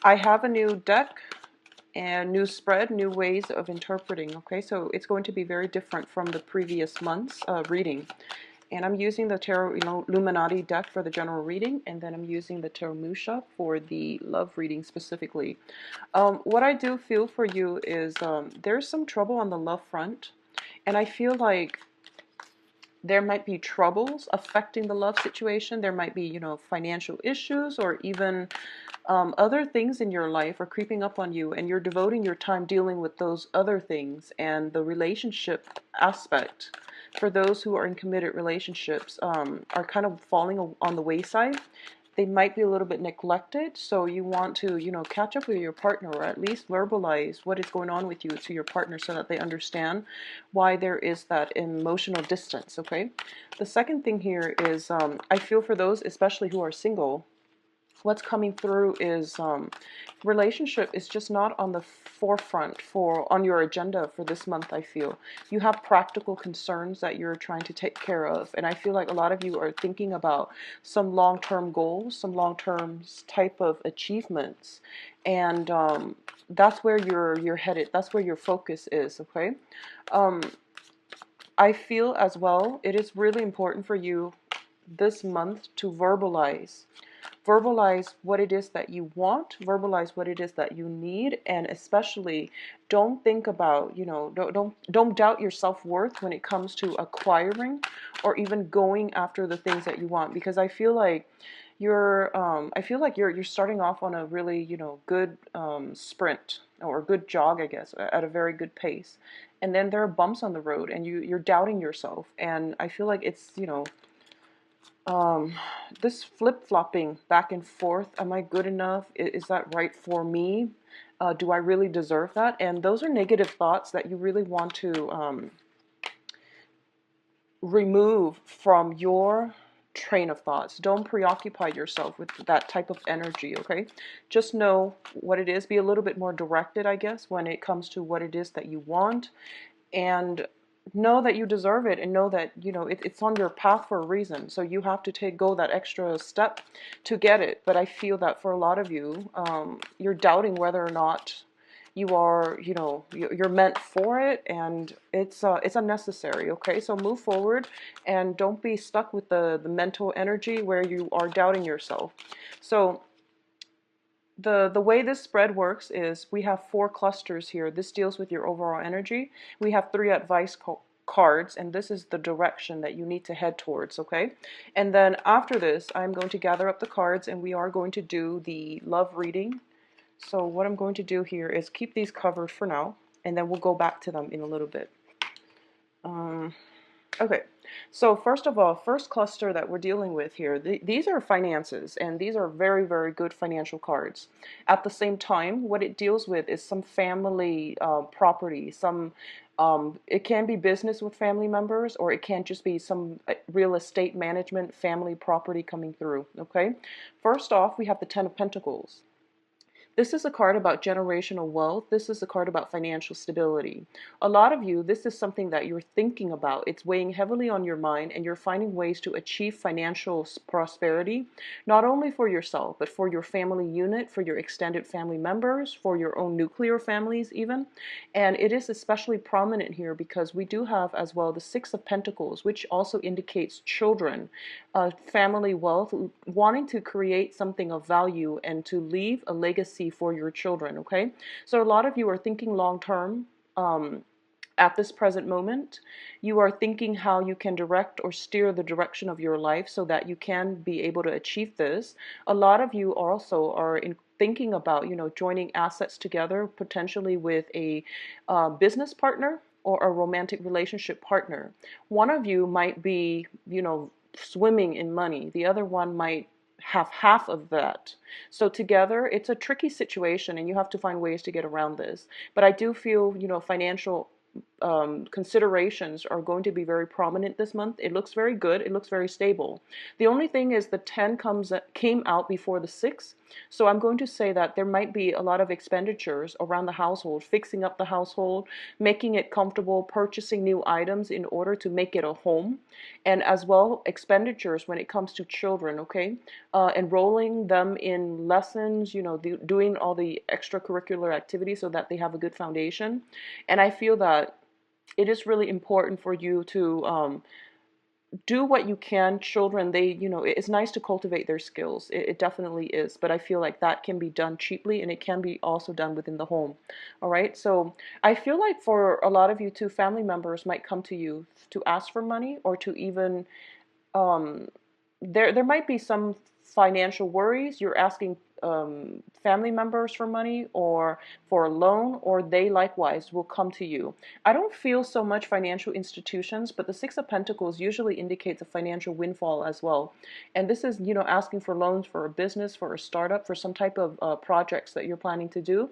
I have a new deck and new spread, new ways of interpreting. Okay, so it's going to be very different from the previous month's reading. And I'm using the Tarot Illuminati deck for the general reading, and then I'm using the Tarot Musha for the love reading specifically. What I do feel for you is there's some trouble on the love front, and I feel like there might be troubles affecting the love situation. There might be, financial issues or even other things in your life are creeping up on you, and you're devoting your time dealing with those other things. And the relationship aspect for those who are in committed relationships are kind of falling on the wayside. They might be a little bit neglected, so you want to, catch up with your partner, or at least verbalize what is going on with you to your partner so that they understand why there is that emotional distance, okay? The second thing here is I feel for those, especially who are single, what's coming through is relationship is just not on the forefront on your agenda for this month. I feel you have practical concerns that you're trying to take care of, and I feel like a lot of you are thinking about some long-term goals, some long-term type of achievements, and that's where you're headed. That's where your focus is. Okay. um, I feel as well it is really important for you this month to verbalize what it is that you want, verbalize what it is that you need, and especially don't think about, don't doubt your self-worth when it comes to acquiring or even going after the things that you want, because I feel like you're starting off on a really, good sprint or a good jog, I guess, at a very good pace. And then there are bumps on the road and you're doubting yourself. And I feel like it's, um, this flip-flopping back and forth, am I good enough? Is that right for me? Do I really deserve that? And those are negative thoughts that you really want to remove from your train of thoughts. Don't preoccupy yourself with that type of energy, okay? Just know what it is. Be a little bit more directed, I guess, when it comes to what it is that you want. And know that you deserve it, and know that it's on your path for a reason, so you have to go that extra step to get it. But I feel that for a lot of you, you're doubting whether or not you are, you're meant for it, and it's unnecessary. Okay, so move forward and don't be stuck with the mental energy where you are doubting yourself. So the way this spread works is we have 4 clusters here. This deals with your overall energy. We have 3 advice cards, and this is the direction that you need to head towards, okay? And then after this, I'm going to gather up the cards and we are going to do the love reading. So what I'm going to do here is keep these covered for now, and then we'll go back to them in a little bit. Okay, so first of all, first cluster that we're dealing with here, these are finances, and these are very, very good financial cards. At the same time, what it deals with is some family property, it can be business with family members, or it can just be some real estate management, family property coming through, okay? First off, we have the Ten of Pentacles. This is a card about generational wealth. This is a card about financial stability. A lot of you, this is something that you're thinking about. It's weighing heavily on your mind, and you're finding ways to achieve financial prosperity, not only for yourself, but for your family unit, for your extended family members, for your own nuclear families even. And it is especially prominent here because we do have as well the Six of Pentacles, which also indicates children, family wealth, wanting to create something of value and to leave a legacy for your children, okay? So a lot of you are thinking long term. At this present moment, you are thinking how you can direct or steer the direction of your life so that you can be able to achieve this. A lot of you also are thinking about, joining assets together, potentially with a business partner or a romantic relationship partner. One of you might be, swimming in money. The other one might have half of that. So together, it's a tricky situation, and you have to find ways to get around this. But I do feel, financial considerations are going to be very prominent this month. It looks very good. It looks very stable. The only thing is the 10 came out before the 6. So I'm going to say that there might be a lot of expenditures around the household, fixing up the household, making it comfortable, purchasing new items in order to make it a home, and as well expenditures when it comes to children, okay? Enrolling them in lessons, doing all the extracurricular activities so that they have a good foundation. And I feel that it is really important for you to do what you can. Children, it's nice to cultivate their skills. It definitely is. But I feel like that can be done cheaply, and it can be also done within the home. All right. So I feel like for a lot of you too, family members might come to you to ask for money, or to even um, there might be some financial worries. You're asking family members for money or for a loan, or they likewise will come to you. I don't feel so much financial institutions, but the Six of Pentacles usually indicates a financial windfall as well. And this is, asking for loans for a business, for a startup, for some type of projects that you're planning to do.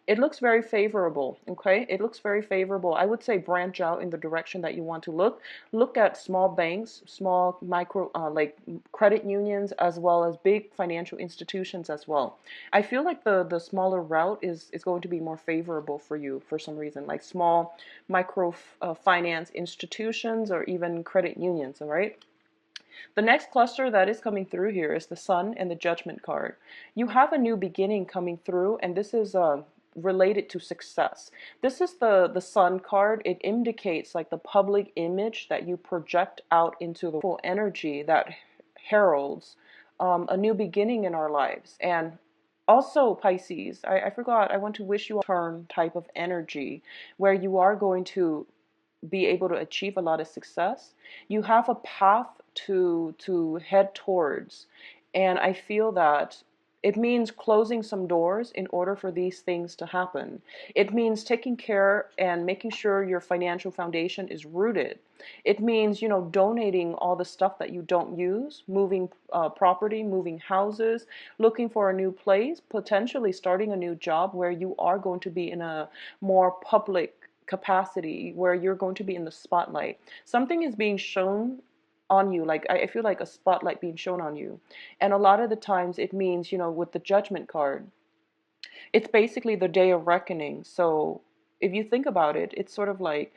It looks very favorable, okay? It looks very favorable. I would say branch out in the direction that you want to look. Look at small banks, small micro, like credit unions, as well as big financial institutions as well. I feel like the smaller route is going to be more favorable for you for some reason, like small micro finance institutions or even credit unions, all right? The next cluster that is coming through here is the Sun and the Judgment card. You have a new beginning coming through, and this is related to success. This is the Sun card. It indicates like the public image that you project out into the full energy that heralds a new beginning in our lives. And also, Pisces, I forgot, I want to wish you a turn type of energy where you are going to be able to achieve a lot of success. You have a path to head towards, and I feel that it means closing some doors in order for these things to happen. It means taking care and making sure your financial foundation is rooted. It means, donating all the stuff that you don't use, moving property, moving houses, looking for a new place, potentially starting a new job where you are going to be in a more public capacity, where you're going to be in the spotlight. Something is being shown on you, like I feel like a spotlight being shown on you. And a lot of the times it means, with the Judgment card, it's basically the day of reckoning. So if you think about it, it's sort of like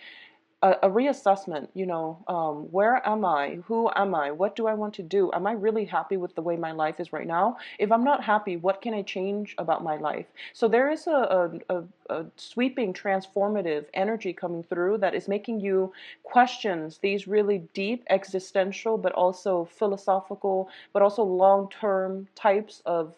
a reassessment, where am I? Who am I? What do I want to do? Am I really happy with the way my life is right now? If I'm not happy, what can I change about my life? So there is a sweeping, transformative energy coming through that is making you questions these really deep, existential, but also philosophical, but also long-term types of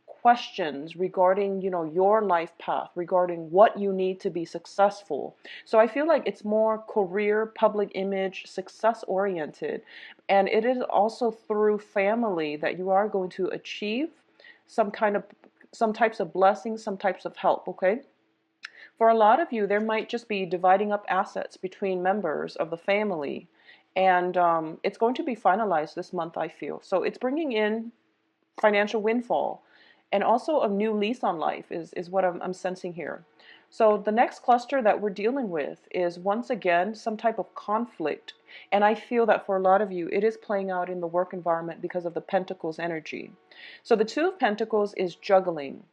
questions regarding, your life path, regarding what you need to be successful. So I feel like it's more career, public image, success oriented. And it is also through family that you are going to achieve some types of blessings, some types of help, okay? For a lot of you, there might just be dividing up assets between members of the family. And it's going to be finalized this month, I feel. So it's bringing in financial windfall, and also a new lease on life is what I'm sensing here. So the next cluster that we're dealing with is once again some type of conflict. And I feel that for a lot of you, it is playing out in the work environment because of the Pentacles energy. So the Two of Pentacles is juggling.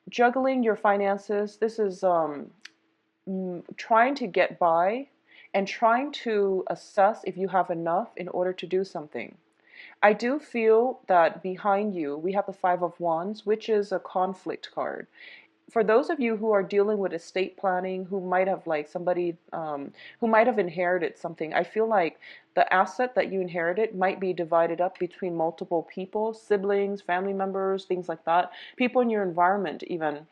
Juggling your finances. This is trying to get by and trying to assess if you have enough in order to do something. I do feel that behind you, we have the Five of Wands, which is a conflict card. For those of you who are dealing with estate planning, who might have like somebody who might have inherited something, I feel like the asset that you inherited might be divided up between multiple people, siblings, family members, things like that, people in your environment even.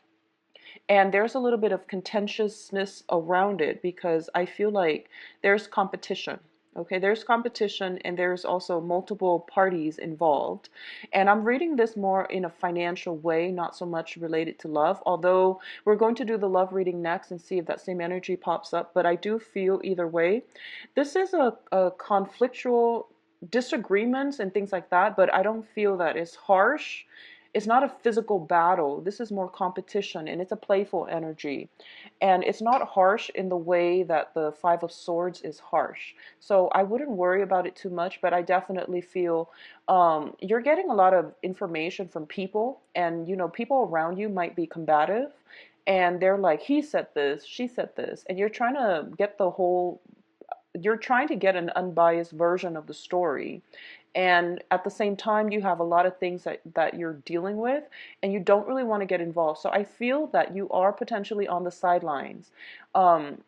And there's a little bit of contentiousness around it because I feel like there's competition. Okay, there's competition and there's also multiple parties involved. And I'm reading this more in a financial way, not so much related to love, although we're going to do the love reading next and see if that same energy pops up. But I do feel either way. This is a conflictual disagreements and things like that, but I don't feel that it's harsh. it's not a physical battle. This is more competition, and it's a playful energy. And it's not harsh in the way that the Five of Swords is harsh. So I wouldn't worry about it too much, but I definitely feel you're getting a lot of information from people, and people around you might be combative, and they're like, he said this, she said this, and you're trying to get an unbiased version of the story. And at the same time, you have a lot of things that you're dealing with, and you don't really want to get involved. So I feel that you are potentially on the sidelines. Um,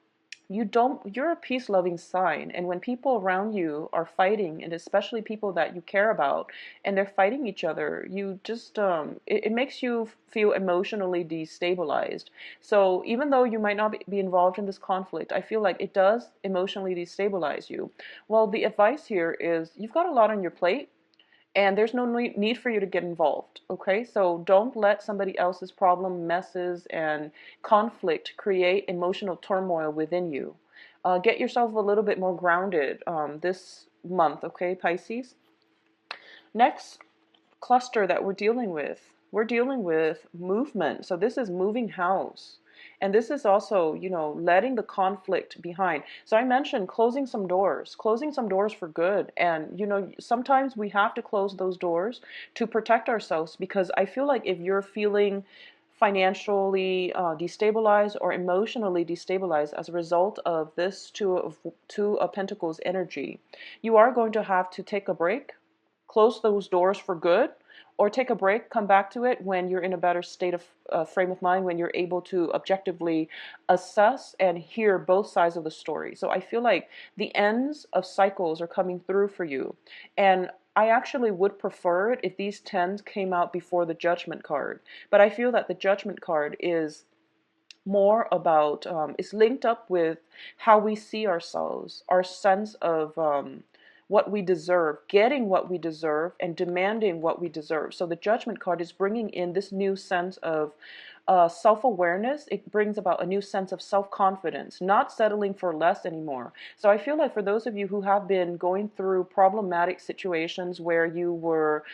you're a peace loving sign, and when people around you are fighting, and especially people that you care about, and they're fighting each other, you just it makes you feel emotionally destabilized. So even though you might not be involved in this conflict, I feel like it does emotionally destabilize you. Well, the advice here is you've got a lot on your plate, and there's no need for you to get involved. Okay, so don't let somebody else's problem, messes, and conflict create emotional turmoil within you. Get yourself a little bit more grounded this month. Okay, Pisces. Next cluster that we're dealing with movement. So this is moving house. And this is also, letting the conflict behind. So I mentioned closing some doors for good. And, sometimes we have to close those doors to protect ourselves, because I feel like if you're feeling financially destabilized or emotionally destabilized as a result of this two of Pentacles energy, you are going to have to take a break, close those doors for good, or take a break, come back to it when you're in a better state of frame of mind, when you're able to objectively assess and hear both sides of the story. So I feel like the ends of cycles are coming through for you. And I actually would prefer it if these tens came out before the Judgment card. But I feel that the Judgment card is more about, it's linked up with how we see ourselves, our sense of what we deserve, getting what we deserve, and demanding what we deserve. So the Judgment card is bringing in this new sense of self-awareness. It brings about a new sense of self-confidence, not settling for less anymore. So I feel like for those of you who have been going through problematic situations where you were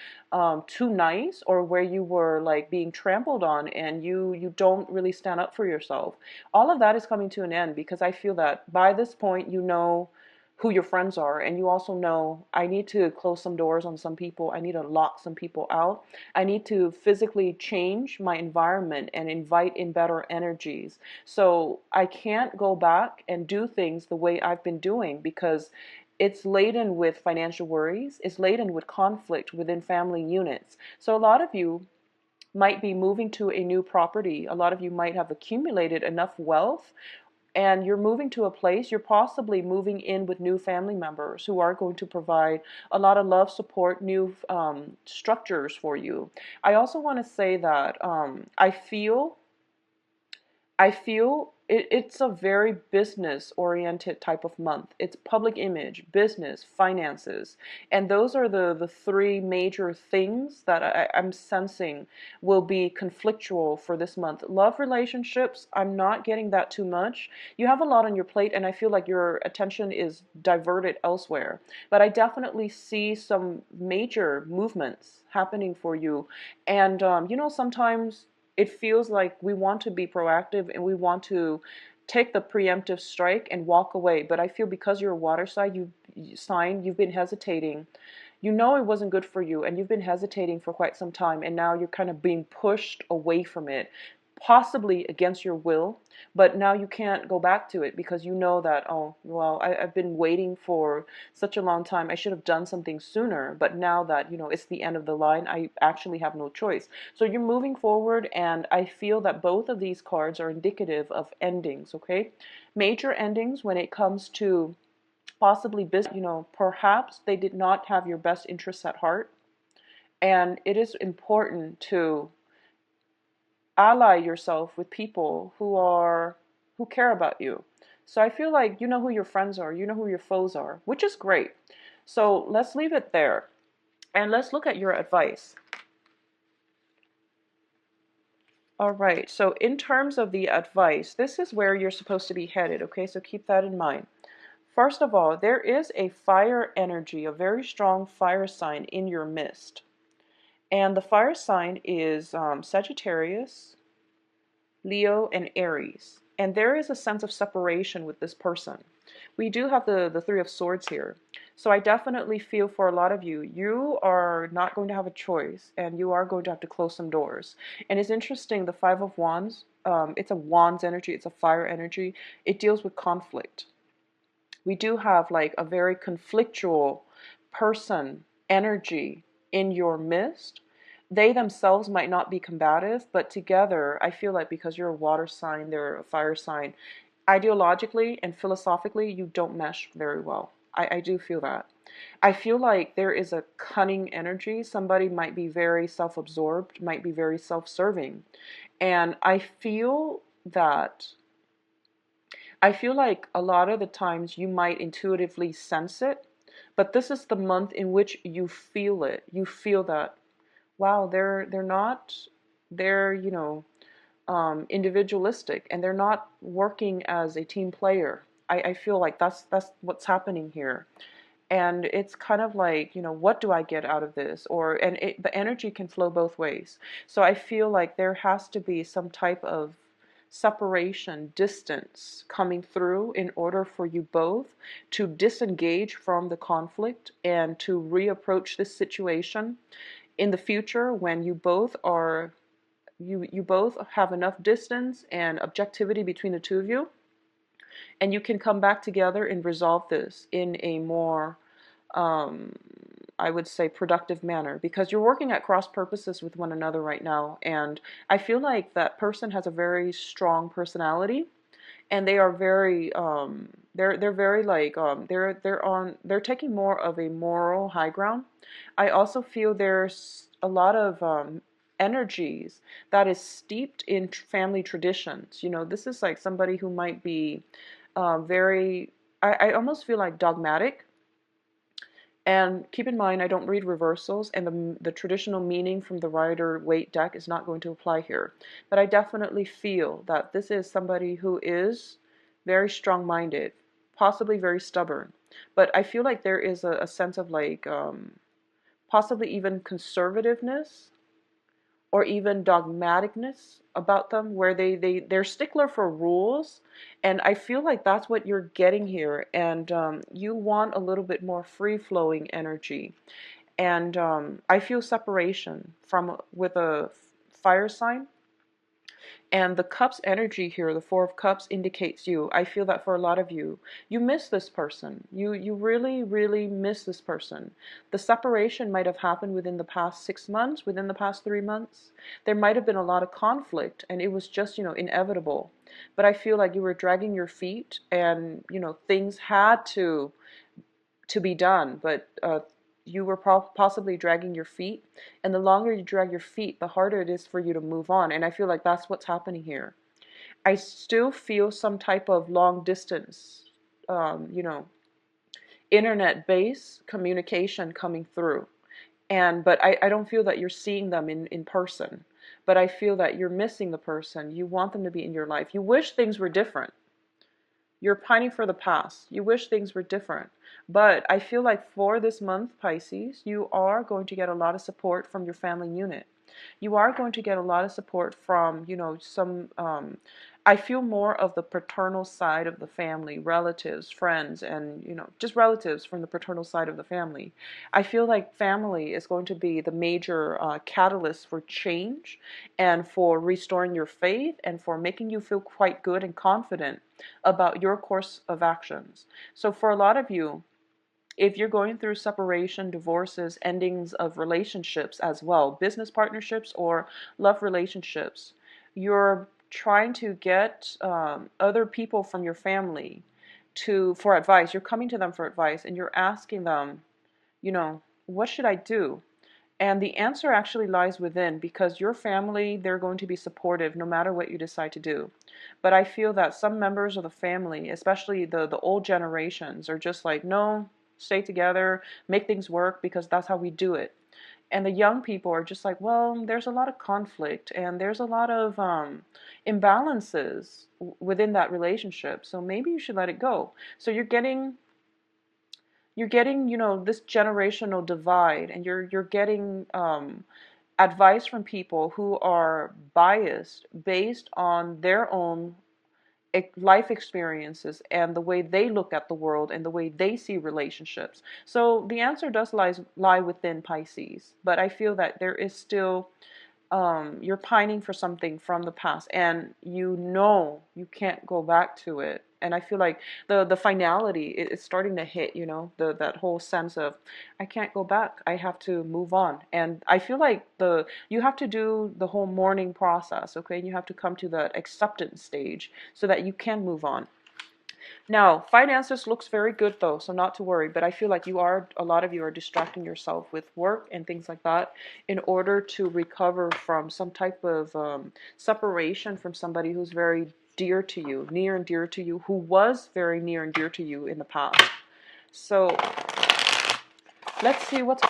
too nice, or where you were like being trampled on, and you don't really stand up for yourself, all of that is coming to an end, because I feel that by this point you know who your friends are, and you also know, I need to close some doors on some people, I need to lock some people out, I need to physically change my environment and invite in better energies. So I can't go back and do things the way I've been doing, because it's laden with financial worries, it's laden with conflict within family units. So a lot of you might be moving to a new property, a lot of you might have accumulated enough wealth, and you're moving to a place, you're possibly moving in with new family members who are going to provide a lot of love, support, new structures for you. I also want to say that it's a very business oriented type of month. It's public image, business, finances. And those are the three major things that I'm sensing will be conflictual for this month. Love relationships, I'm not getting that too much. You have a lot on your plate, and I feel like your attention is diverted elsewhere. But I definitely see some major movements happening for you. And, sometimes it feels like we want to be proactive and we want to take the preemptive strike and walk away. But I feel because you're a water sign, you've been hesitating. You know it wasn't good for you, and you've been hesitating for quite some time, and now you're kind of being pushed away from it, possibly against your will. But now you can't go back to it, because you know that, oh, well, I've been waiting for such a long time. I should have done something sooner. But now that, it's the end of the line, I actually have no choice. So you're moving forward, and I feel that both of these cards are indicative of endings, okay? Major endings when it comes to possibly business. Perhaps they did not have your best interests at heart. And it is important to ally yourself with people who care about you. So I feel like you know who your friends are, you know who your foes are, which is great. So let's leave it there, and let's look at your advice. All right, so in terms of the advice, this is where you're supposed to be headed, okay? So keep that in mind. First of all, there is a fire energy, a very strong fire sign in your midst. And the fire sign is Sagittarius, Leo, and Aries. And there is a sense of separation with this person. We do have the Three of Swords here. So I definitely feel for a lot of you, you are not going to have a choice and you are going to have to close some doors. And it's interesting, the Five of Wands, it's a Wands energy, it's a fire energy. It deals with conflict. We do have like a very conflictual person energy in your midst. They themselves might not be combative, but together, I feel like because you're a water sign, they're a fire sign, ideologically and philosophically, you don't mesh very well. I do feel that. I feel like there is a cunning energy. Somebody might be very self absorbed, might be very self serving. And that I feel like a lot of the times you might intuitively sense it, but this is the month in which you feel it. You feel that, wow, they're not, they're, individualistic and they're not working as a team player. I feel like that's what's happening here. And it's kind of like, what do I get out of this? The energy can flow both ways. So I feel like there has to be some type of separation, distance coming through in order for you both to disengage from the conflict and to reapproach this situation in the future when you both have enough distance and objectivity between the two of you, and you can come back together and resolve this in a more, um, I would say, productive manner, because you're working at cross purposes with one another right now. And I feel like that person has a very strong personality, and they are very, they're very like, they're taking more of a moral high ground. I also feel there's a lot of energies that is steeped in family traditions. This is like somebody who might be very, I almost feel like dogmatic. And keep in mind, I don't read reversals, and the traditional meaning from the Rider-Waite deck is not going to apply here. But I definitely feel that this is somebody who is very strong-minded, possibly very stubborn. But I feel like there is a sense of like possibly even conservativeness or even dogmaticness about them, where they're stickler for rules. And I feel like that's what you're getting here. And you want a little bit more free-flowing energy. And I feel separation from with a fire sign. And the cups energy here, the Four of Cups, indicates you. I feel that for a lot of you, you miss this person. You really, really miss this person. The separation might have happened within the past 6 months, within the past 3 months. There might have been a lot of conflict, and it was just, inevitable. But I feel like you were dragging your feet, and, things had to be done. But you were possibly dragging your feet, and the longer you drag your feet, the harder it is for you to move on. And I feel like that's what's happening here. I still feel some type of long distance, um, you know, internet based communication coming through. But I don't feel that you're seeing them in person. But I feel that you're missing the person. You want them to be in your life. You wish things were different. You're pining for the past. You wish things were different. But I feel like for this month, Pisces, you are going to get a lot of support from your family unit. You are going to get a lot of support from, I feel more of the paternal side of the family, relatives, friends, and, just relatives from the paternal side of the family. I feel like family is going to be the major catalyst for change and for restoring your faith and for making you feel quite good and confident about your course of actions. So for a lot of you, if you're going through separation, divorces, endings of relationships as well, business partnerships or love relationships, you're trying to get other people from your family for advice. You're coming to them for advice and you're asking them, what should I do? And the answer actually lies within, because your family, they're going to be supportive no matter what you decide to do. But I feel that some members of the family, especially the old generations, are just like, no, stay together, make things work because that's how we do it. And the young people are just like, well, there's a lot of conflict and there's a lot of imbalances within that relationship. So maybe you should let it go. So you're getting, this generational divide, and you're getting advice from people who are biased based on their own life experiences and the way they look at the world and the way they see relationships. So the answer does lie within Pisces, but I feel that there is still you're pining for something from the past, and you know you can't go back to it. And I feel like the finality is starting to hit, you know, that whole sense of I can't go back. I have to move on. And I feel like you have to do the whole mourning process, okay? And you have to come to that acceptance stage so that you can move on. Now, finances looks very good though, so not to worry, but I feel like a lot of you are distracting yourself with work and things like that in order to recover from some type of separation from somebody who's very dear to you, near and dear to you, who was very near and dear to you in the past. So let's see what's...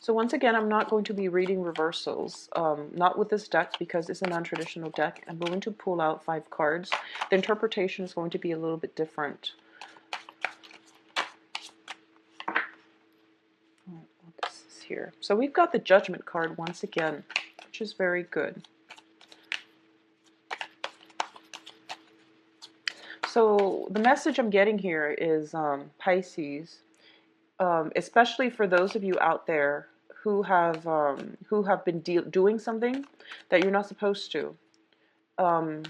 So once again, I'm not going to be reading reversals, not with this deck because it's a non-traditional deck. I'm going to pull out 5 cards. The interpretation is going to be a little bit different. This is here. So we've got the Judgment card once again, which is very good. So the message I'm getting here is Pisces, especially for those of you out there who have been doing something that you're not supposed to.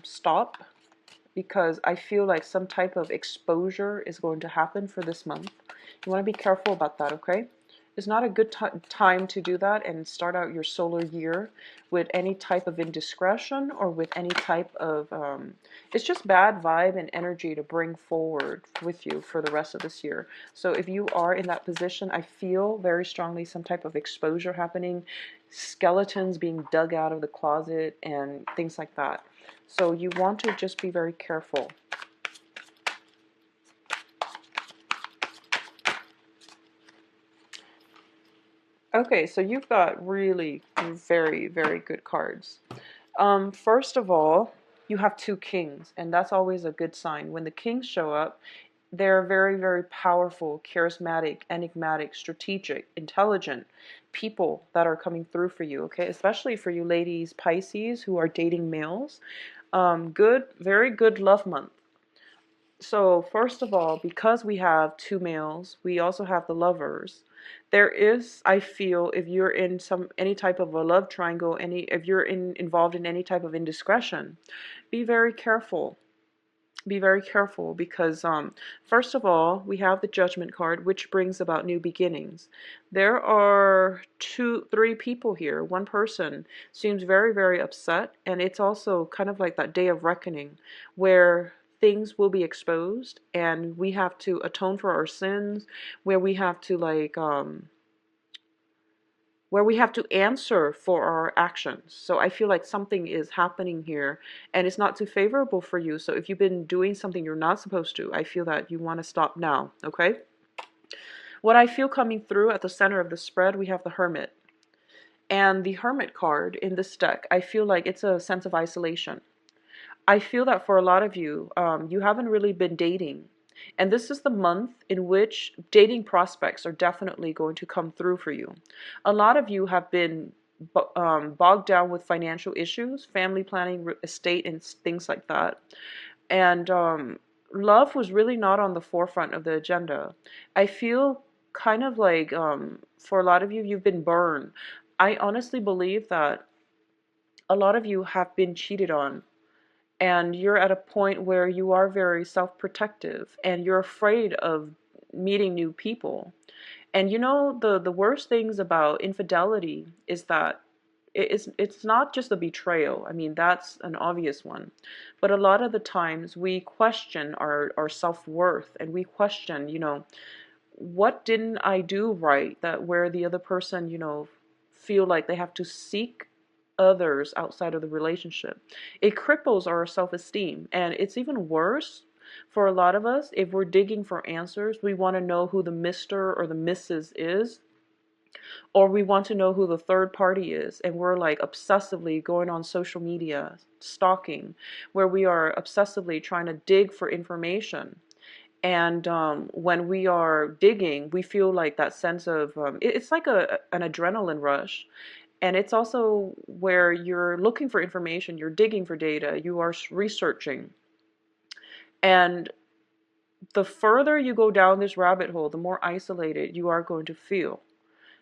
Stop, because I feel like some type of exposure is going to happen for this month. You want to be careful about that, okay? It's not a good time to do that and start out your solar year with any type of indiscretion or with any type of, it's just bad vibe and energy to bring forward with you for the rest of this year. So if you are in that position, I feel very strongly some type of exposure happening, skeletons being dug out of the closet and things like that. So you want to just be very careful. Okay, so you've got really very, very good cards. First of all, you have 2 kings, and that's always a good sign. When the kings show up, they're very, very powerful, charismatic, enigmatic, strategic, intelligent people that are coming through for you, okay? Especially for you ladies, Pisces, who are dating males. Good, very good love month. So first of all, because we have 2 males, we also have the lovers. There is, I feel, if you're in any type of a love triangle, if you're involved in any type of indiscretion, be very careful. Be very careful because first of all, we have the Judgment card, which brings about new beginnings. There are 3 people here. One person seems very, very upset, and it's also kind of like that day of reckoning where things will be exposed and we have to atone for our sins, where we have to answer for our actions. So I feel like something is happening here and it's not too favorable for you. So if you've been doing something you're not supposed to, I feel that you want to stop now, okay? What I feel coming through at the center of the spread, we have the Hermit. And the Hermit card in this deck, I feel like it's a sense of isolation. I feel that for a lot of you, you haven't really been dating. And this is the month in which dating prospects are definitely going to come through for you. A lot of you have been bogged down with financial issues, family planning, estate, and things like that. And love was really not on the forefront of the agenda. I feel kind of like for a lot of you, you've been burned. I honestly believe that a lot of you have been cheated on. And you're at a point where you are very self-protective and you're afraid of meeting new people. And you know, the worst things about infidelity is that it's not just a betrayal. I mean, that's an obvious one. But a lot of the times we question our self-worth, and we question, you know, what didn't I do right, that where the other person, you know, feel like they have to seek others outside of the relationship. It cripples our self-esteem, and it's even worse for a lot of us if we're digging for answers. We want to know who the Mr. or the Mrs. is, or we want to know who the third party is, and we're like obsessively going on social media, stalking, where we are obsessively trying to dig for information. And when we are digging, we feel like that sense of it's like an adrenaline rush. And it's also where you're looking for information, you're digging for data, you are researching. And the further you go down this rabbit hole, the more isolated you are going to feel.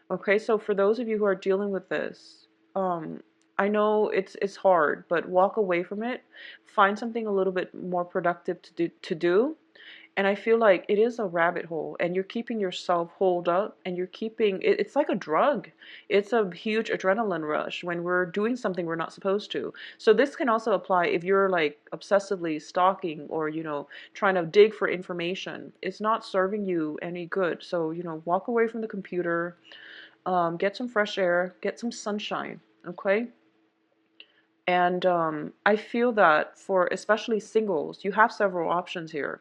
Okay, so for those of you who are dealing with this, I know it's hard, but walk away from it. Find something a little bit more productive to do. And I feel like it is a rabbit hole, and you're keeping yourself holed up, and you're keeping it's like a drug. It's a huge adrenaline rush when we're doing something we're not supposed to. So this can also apply if you're like obsessively stalking or, trying to dig for information. It's not serving you any good. So, walk away from the computer, get some fresh air, get some sunshine, okay? And I feel that for especially singles, you have several options here.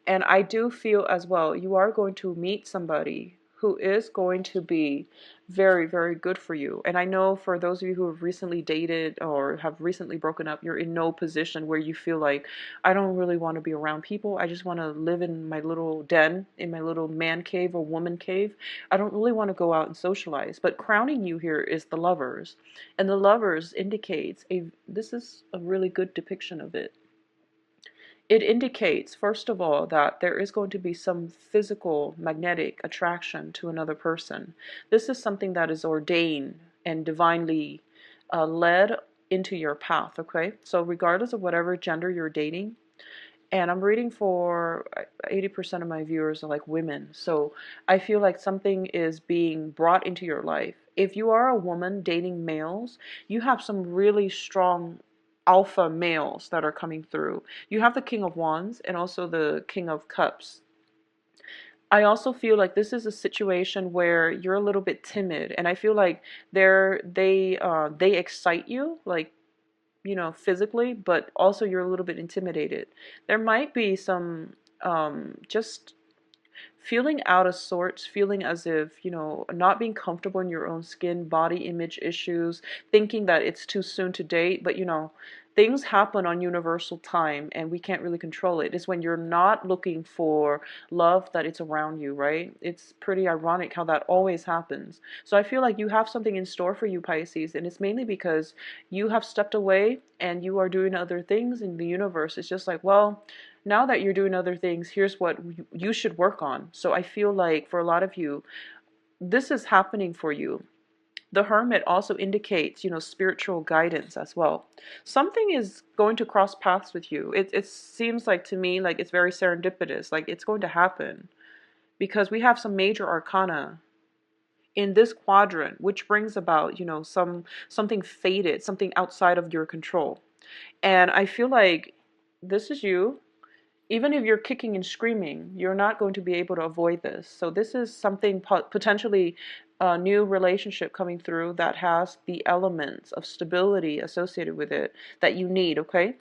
And I do feel as well, you are going to meet somebody who is going to be very, very good for you. And I know for those of you who have recently dated or have recently broken up, you're in no position where you feel like, I don't really want to be around people. I just want to live in my little den, in my little man cave or woman cave. I don't really want to go out and socialize. But crowning you here is the lovers. And the lovers indicates this is a really good depiction of it. It indicates, first of all, that there is going to be some physical magnetic attraction to another person. This is something that is ordained and divinely led into your path, okay? So regardless of whatever gender you're dating, and I'm reading for 80% of my viewers are like women. So I feel like something is being brought into your life. If you are a woman dating males, you have some really strong alpha males that are coming through. You have the King of Wands and also the King of Cups. I also feel like this is a situation where you're a little bit timid, and I feel like they excite you, like, physically, but also you're a little bit intimidated. There might be some just feeling out of sorts, feeling as if, not being comfortable in your own skin, body image issues, thinking that it's too soon to date, but things happen on universal time and we can't really control it. It's when you're not looking for love that it's around you, right? It's pretty ironic how that always happens. So I feel like you have something in store for you, Pisces, and it's mainly because you have stepped away and you are doing other things in the universe. It's just like, well, now that you're doing other things, here's what you should work on. So I feel like for a lot of you, this is happening for you. The Hermit also indicates, spiritual guidance as well. Something is going to cross paths with you. It seems like to me like it's very serendipitous, like it's going to happen because we have some major arcana in this quadrant, which brings about, something fated, something outside of your control. And I feel like this is you. Even if you're kicking and screaming, you're not going to be able to avoid this. So this is something potentially a new relationship coming through that has the elements of stability associated with it that you need, okay?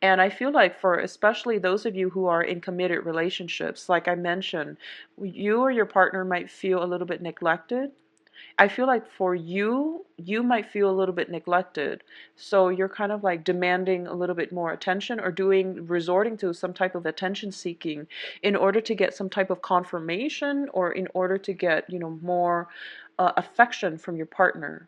And I feel like for especially those of you who are in committed relationships, like I mentioned, you or your partner might feel a little bit neglected. I feel like for you, you might feel a little bit neglected. So you're kind of like demanding a little bit more attention or resorting to some type of attention seeking in order to get some type of confirmation or in order to get, more affection from your partner.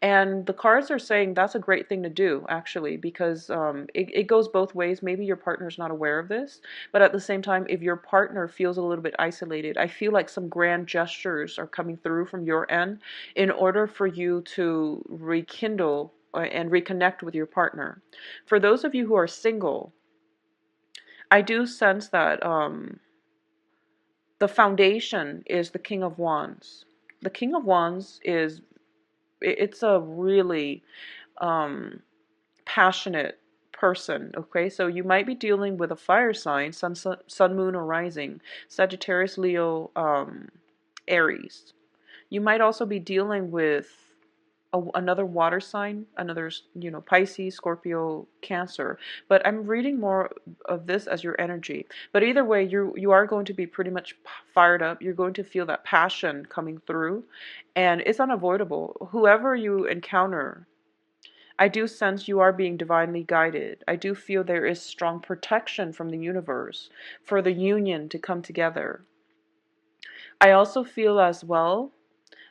And the cards are saying that's a great thing to do, actually, because it goes both ways. Maybe your partner's not aware of this, but at the same time, if your partner feels a little bit isolated, I feel like some grand gestures are coming through from your end in order for you to rekindle and reconnect with your partner. For those of you who are single, I do sense that the foundation is the King of Wands. The King of Wands it's a really passionate person, okay? So you might be dealing with a fire sign, sun, moon, or rising, Sagittarius, Leo, Aries. You might also be dealing with another water sign, another, Pisces, Scorpio, Cancer. But I'm reading more of this as your energy. But either way, you are going to be pretty much fired up. You're going to feel that passion coming through, and it's unavoidable. Whoever you encounter, I do sense you are being divinely guided. I do feel there is strong protection from the universe for the union to come together. I also feel as well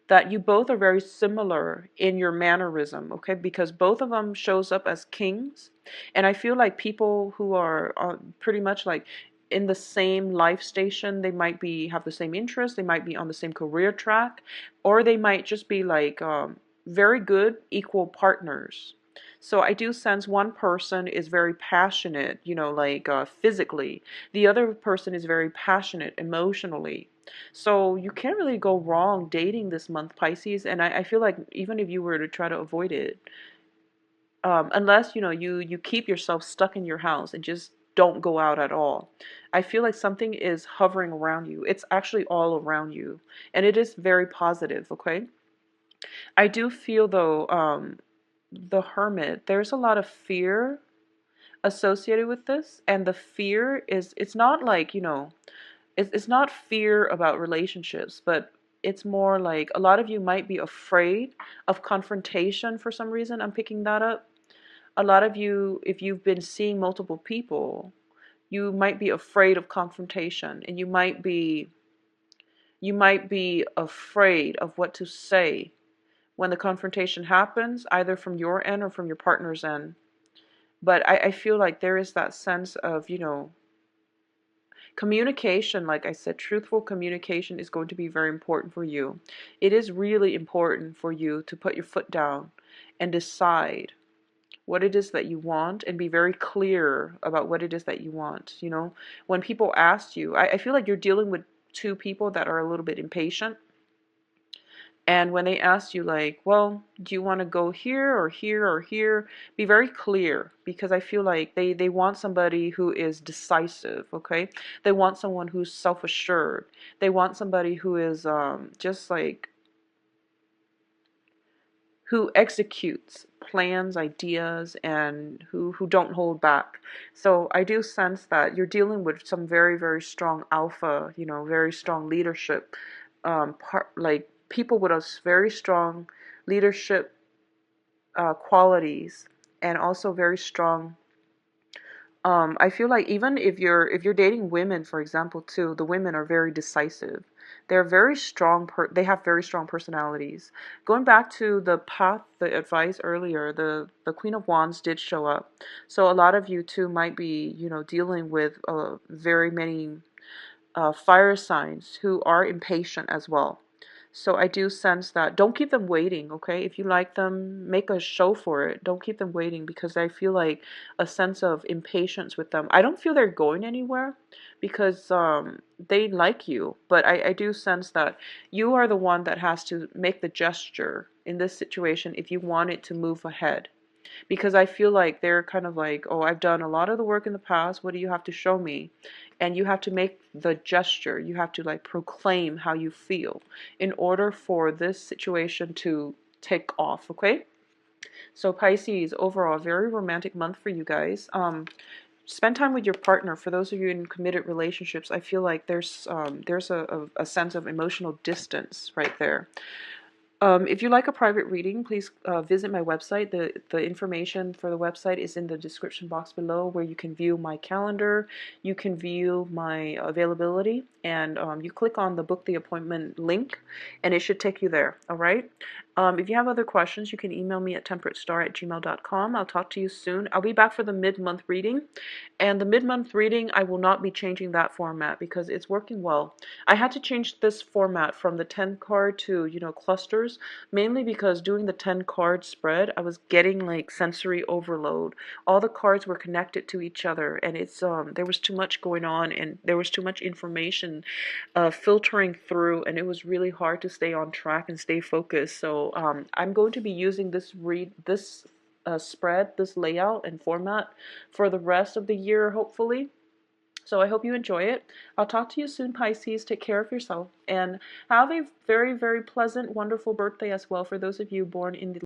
that you both are very similar in your mannerism, okay? Because both of them shows up as kings, and I feel like people who are pretty much like in the same life station, they might be have the same interests, they might be on the same career track, or they might just be like very good equal partners. So I do sense one person is very passionate, you know, like physically. The other person is very passionate emotionally. So you can't really go wrong dating this month, Pisces. And I feel like even if you were to try to avoid it, unless, you know, you keep yourself stuck in your house and just don't go out at all, I feel like something is hovering around you. It's actually all around you. And it is very positive, okay? I do feel, though, the Hermit, there's a lot of fear associated with this. And the fear is, it's not like, you know, it's not fear about relationships, but it's more like a lot of you might be afraid of confrontation for some reason. I'm picking that up. A lot of you, if you've been seeing multiple people, you might be afraid of confrontation, and you might be afraid of what to say when the confrontation happens, either from your end or from your partner's end. But I feel like there is that sense of, you know, communication. Like I said, truthful communication is going to be very important for you. It is really important for you to put your foot down and decide what it is that you want, and be very clear about what it is that you want. You know, when people ask you, I feel like you're dealing with two people that are a little bit impatient. And when they ask you, like, well, do you want to go here or here or here? Be very clear, because I feel like they want somebody who is decisive, okay? They want someone who's self-assured. They want somebody who is just like, who executes plans, ideas, and who don't hold back. So I do sense that you're dealing with some very, very strong alpha, you know, very strong leadership, like people with a very strong leadership qualities, and also very strong. I feel like even if you're dating women, for example, too, the women are very decisive. They're very strong. They have very strong personalities. Going back to the path, the advice earlier, the Queen of Wands did show up. So a lot of you too might be, you know, dealing with very many fire signs who are impatient as well. So I do sense that don't keep them waiting, okay? If you like them, make a show for it. Don't keep them waiting, because I feel like a sense of impatience with them. I don't feel they're going anywhere, because they like you, but I do sense that you are the one that has to make the gesture in this situation if you want it to move ahead. Because I feel like they're kind of like, oh, I've done a lot of the work in the past. What do you have to show me? And you have to make the gesture. You have to like proclaim how you feel in order for this situation to take off, okay? So Pisces, overall, very romantic month for you guys. Spend time with your partner. For those of you in committed relationships, I feel like there's a sense of emotional distance right there. If you like a private reading, please visit my website. The information for the website is in the description box below, where you can view my calendar, you can view my availability, and you click on the book the appointment link, and it should take you there, all right? If you have other questions, you can email me at temperatestar@gmail.com. I'll talk to you soon. I'll be back for the mid-month reading, and the mid-month reading, I will not be changing that format because it's working well. I had to change this format from the 10 card to, you know, clusters, mainly because doing the 10 card spread, I was getting like sensory overload. All the cards were connected to each other, and it's there was too much going on, and there was too much information filtering through, and it was really hard to stay on track and stay focused. So I'm going to be using this spread, this layout and format for the rest of the year, hopefully. So I hope you enjoy it. I'll talk to you soon, Pisces. Take care of yourself, and have a very, very pleasant, wonderful birthday as well for those of you born in the